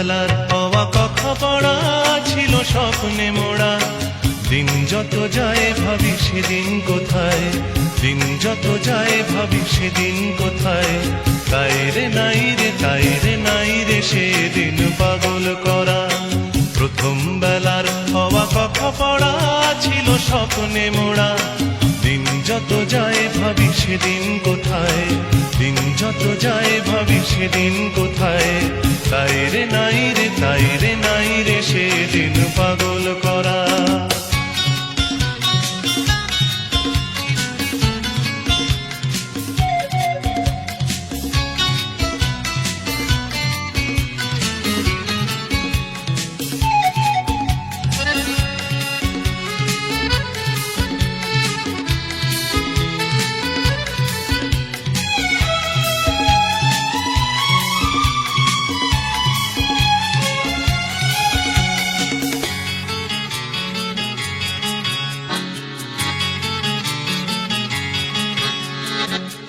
বেলার হওয়া কথা পড়া ছিল স্বপ্নে মোড়া। দিন যত যায় ভাবি সেদিন কোথায়, দিন যত যায় ভাবি সেদিন কোথায়। তাই রে নাই রে, তাই রে নাই রে সেদিন পাগল করা। প্রথম বেলার হওয়া কথা পড়া ছিল স্বপ্নে মোড়া। দিন যত যায় ভাবি সেদিন কোথায়, দিন যত যায় ভাবি সেদিন কোথায়। তাই রে নাই রে, তাই রে নাই রে সেদিন পাগল করা।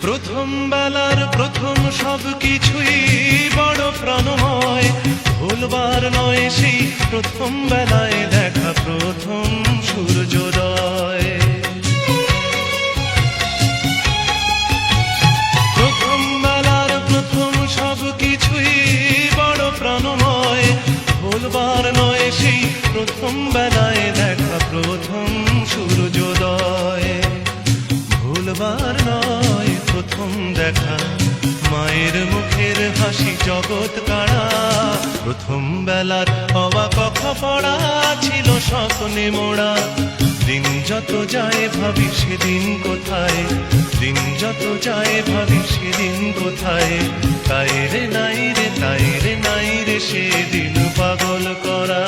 প্রথম বেলার প্রথম সব কিছুই বড় প্রাণময়। ভুলবার নয় সেই প্রথম বেলায় দেখা প্রথম সূর্যোদয়। প্রথম বেলার প্রথম সব কিছুই বড় প্রাণময়। ভুলবার নয় সেই প্রথম বেলায় দেখা প্রথম সূর্যোদয়। ভুলবার নয় প্রথম দেখা মায়ের মুখের হাসি জগৎ কাড়া। প্রথম বেলার হওয়া কথা পড়া ছিল স্বপ্নে মোড়া। দিন যত যায় ভাবি সেদিন কোথায়, দিন যত যায় ভাবি সেদিন কোথায়। তাই রে নাই রে, তাই রে নাই রে সেদিন পাগল করা।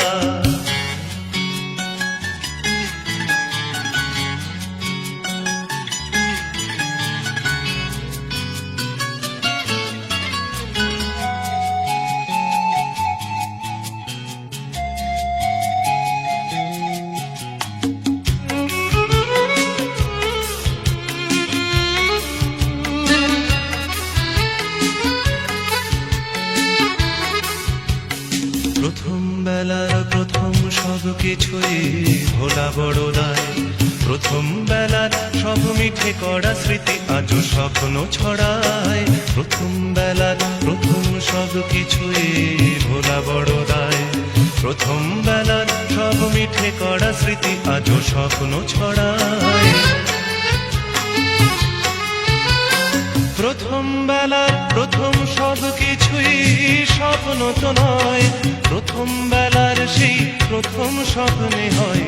প্রথম বেলার প্রথম সব কিছুই ভোলা বড় দায়। প্রথম বেলার সব মিঠে কড়া স্মৃতি আজও স্বপ্ন ছড়ায়। প্রথম বেলার প্রথম সব কিছুই ভোলা বড় দায়। প্রথম বেলার সব মিঠে কড়া স্মৃতি আজও স্বপ্ন ছড়ায়। প্রথম বেলার প্রথম সব কিছুই স্বপ্ন তো নয়। প্রথম বেলার সেই প্রথম স্বপ্নে হয়